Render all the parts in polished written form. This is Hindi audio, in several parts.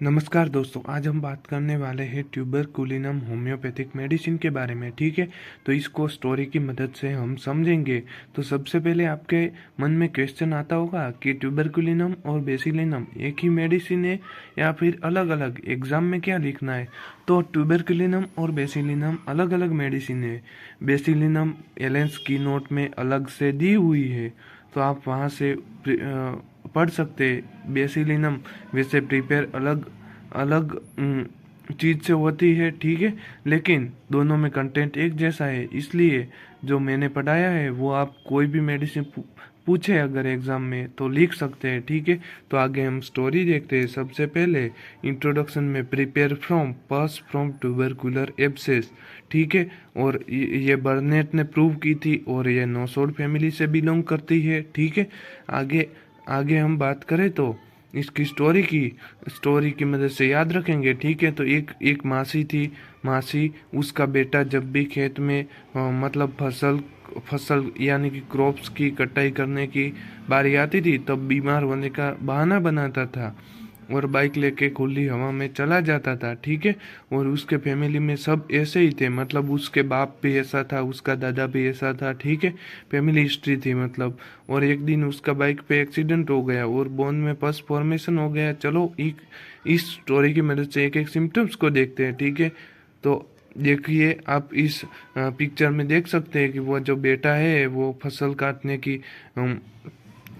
नमस्कार दोस्तों, आज हम बात करने वाले हैं ट्यूबरकुलिनम होम्योपैथिक मेडिसिन के बारे में। ठीक है, तो इसको स्टोरी की मदद से हम समझेंगे। तो सबसे पहले आपके मन में क्वेश्चन आता होगा कि ट्यूबरकुलिनम और बेसिलिनम एक ही मेडिसिन है या फिर अलग अलग, एग्जाम में क्या लिखना है। तो ट्यूबरकुलिनम और बेसिलिनम अलग अलग मेडिसिन है। बेसिलिनम एलेंस की नोट में अलग से दी हुई है, तो आप वहाँ से पढ़ सकते हैं। बेसिलिनम वैसे प्रिपेयर अलग अलग चीज से होती है, ठीक है, लेकिन दोनों में कंटेंट एक जैसा है। इसलिए जो मैंने पढ़ाया है वो आप कोई भी मेडिसिन पूछे अगर एग्जाम में तो लिख सकते हैं। ठीक है, तो आगे हम स्टोरी देखते हैं। सबसे पहले इंट्रोडक्शन में प्रिपेयर फ्रॉम पस फ्रॉम ट्यूबरकुलर एब्सेस। ठीक है, और ये बर्नेट ने प्रूव की थी और ये नोसोड फैमिली से बिलोंग करती है। ठीक है, आगे आगे हम बात करें तो इसकी स्टोरी की मदद से याद रखेंगे। ठीक है, तो एक एक मासी थी। मासी, उसका बेटा जब भी खेत में मतलब फसल फसल यानी कि क्रॉप्स की कटाई करने की बारी आती थी तब बीमार होने का बहाना बनाता था और बाइक लेके खुली हवा में चला जाता था। ठीक है, और उसके फैमिली में सब ऐसे ही थे, मतलब उसके बाप भी ऐसा था, उसका दादा भी ऐसा था। ठीक है, फैमिली हिस्ट्री थी मतलब। और एक दिन उसका बाइक पे एक्सीडेंट हो गया और बोन में पस फॉर्मेशन हो गया। चलो एक इस स्टोरी की मदद से एक एक सिम्टम्स को देखते हैं। ठीक है, तो देखिए आप इस पिक्चर में देख सकते हैं कि वो जो बेटा है वो फसल काटने की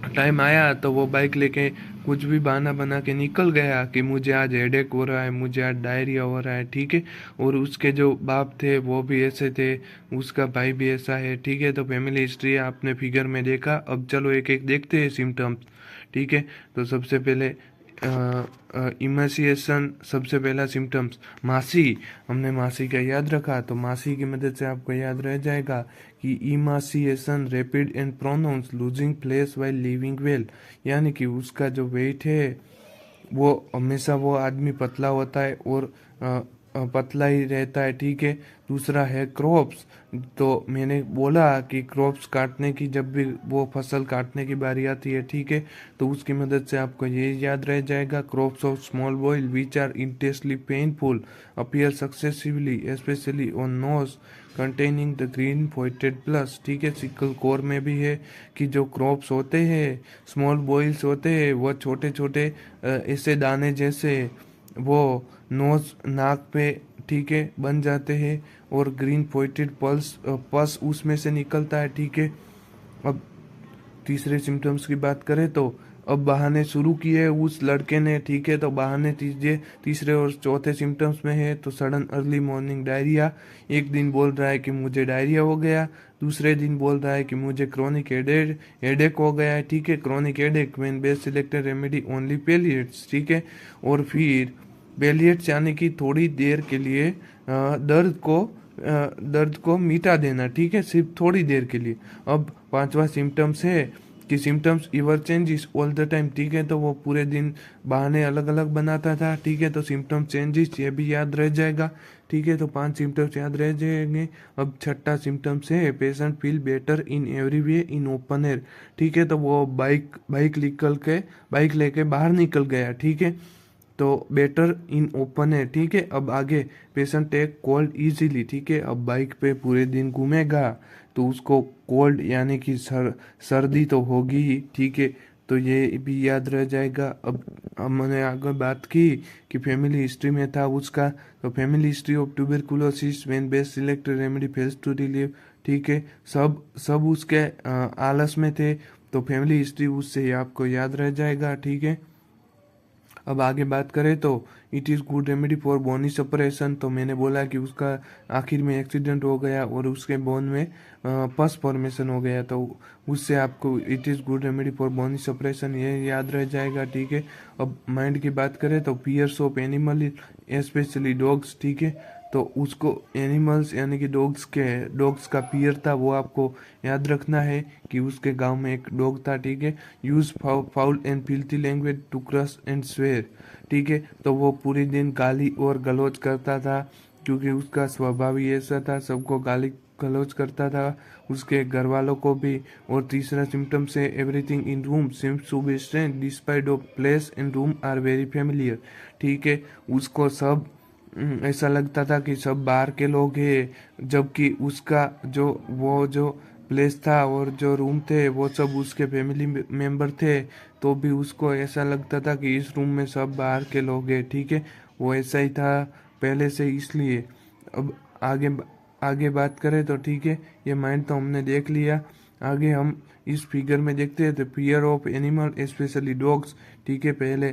टाइम आया तो वो बाइक लेके कुछ भी बहाना बना के निकल गया कि मुझे आज हेडेक हो रहा है, मुझे आज डायरिया हो रहा है। ठीक है, और उसके जो बाप थे वो भी ऐसे थे, उसका भाई भी ऐसा है। ठीक है, तो फैमिली हिस्ट्री आपने फिगर में देखा। अब चलो एक एक देखते हैं सिम्टम्स। ठीक है, तो सबसे पहले इमेसिएशन, सबसे पहला सिम्टम्स मासी। हमने मासी का याद रखा तो मासी की मदद से आपको याद रह जाएगा कि emaciation rapid and pronounce losing place while living well, यानी कि उसका जो वेट है वो हमेशा वो आदमी पतला होता है और पतला ही रहता है। ठीक है, दूसरा है क्रॉप्स। तो मैंने बोला कि क्रॉप्स काटने की, जब भी वो फसल काटने की बारी आती है, ठीक है, तो उसकी मदद से आपको ये याद रह जाएगा, crops of small boil which are intensely painful appear successively specially on nose containing the green pointed plus. ठीक है, सिकल कोर में भी है कि जो क्रॉप्स होते हैं, स्मॉल बॉइल्स होते हैं, वो छोटे छोटे ऐसे दाने जैसे वो नोज नाक पे, ठीक है, बन जाते हैं और ग्रीन पॉइंटेड पस उसमें से निकलता है। ठीक है, अब तीसरे सिम्टम्स की बात करें तो अब बहाने शुरू किए उस लड़के ने। ठीक है, तो बहाने तीसरे और चौथे सिम्टम्स में है तो सडन अर्ली मॉर्निंग डायरिया। एक दिन बोल रहा है कि मुझे डायरिया हो गया, दूसरे दिन बोल रहा है कि मुझे क्रोनिक हेडेक हो गया है। ठीक है, chronic headache when best selected remedy only palliates. ठीक है, और फिर पेलिएट्स यानी कि थोड़ी देर के लिए दर्द को मिटा देना। ठीक है, सिर्फ थोड़ी देर के लिए। अब पांचवा सिम्टम्स है कि symptoms इवर changes all the time. ठीक है, तो वो पूरे दिन बहाने अलग अलग बनाता था। ठीक है, तो सिम्टम चेंजेस ये भी याद रह जाएगा। ठीक है, तो 5 सिम्टम्स याद रह जाएंगे। अब छठा सिम्टम्स है patient feel better in every way in open air. ठीक है, तो वो बाइक लेके बाहर निकल गया। ठीक है, तो बेटर इन ओपन है। ठीक है, अब आगे पेशेंट टेक कोल्ड इजीली। ठीक है, अब बाइक पे पूरे दिन घूमेगा तो उसको कोल्ड यानी कि सर्दी तो होगी ही। ठीक है, तो ये भी याद रह जाएगा। अब हमने आगे बात की कि फैमिली हिस्ट्री में था उसका, तो family history of tuberculosis when best selected remedy fails to relieve. ठीक है, सब सब उसके आलस में थे, तो फैमिली हिस्ट्री उससे आपको याद रह जाएगा। ठीक है, अब आगे बात करें तो it is good remedy for bony separation. तो मैंने बोला कि उसका आखिर में एक्सीडेंट हो गया और उसके बोन में पस फॉर्मेशन हो गया, तो उससे आपको it is good remedy for bony separation ये याद रह जाएगा। ठीक है, अब माइंड की बात करें तो fears of animal specially dogs. ठीक है, तो उसको एनिमल्स यानी कि डॉग्स का पियर था वो आपको याद रखना है कि उसके गांव में एक डॉग था। ठीक है, use foul and filthy language to curse and swear. ठीक है, तो वो पूरे दिन गाली और गलौज करता था क्योंकि उसका स्वभाव ही ऐसा था, सबको गाली गलौज करता था, उसके घर वालों को भी। और तीसरा सिम्टम्स है everything in room seems to be strange despite of place in room are very familiar. ठीक है, उसको सब ऐसा लगता था कि सब बाहर के लोग हैं, जबकि उसका जो प्लेस था और जो रूम थे वो सब उसके फैमिली मेंबर थे। तो भी उसको ऐसा लगता था कि इस रूम में सब बाहर के लोग हैं। ठीक है, वो ऐसा ही था पहले से, इसलिए। अब आगे आगे बात करें तो ठीक है, ये माइंड तो हमने देख लिया। आगे हम इस फिगर में देखते हैं तो fear of animal specially dogs. ठीक है, पहले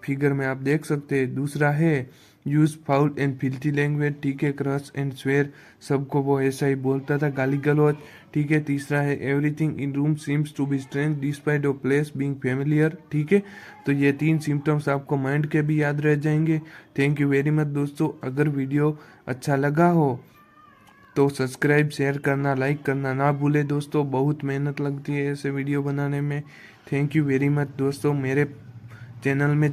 फिगर में आप देख सकते हैं। दूसरा है use foul and filthy language. ठीक है, क्रश एंड स्वेयर, सबको वो ऐसा ही बोलता था, गाली गलौज। ठीक है, तीसरा है everything in room seems to be strange despite of place being familiar. ठीक है, तो ये 3 सिम्टम्स आपको माइंड के भी याद रह जाएंगे। थैंक यू वेरी मच दोस्तों। अगर वीडियो अच्छा लगा हो तो सब्सक्राइब, शेयर करना, लाइक करना ना भूले दोस्तों। बहुत मेहनत लगती है ऐसे वीडियो बनाने में। थैंक यू वेरी मच दोस्तों। मेरे चैनल में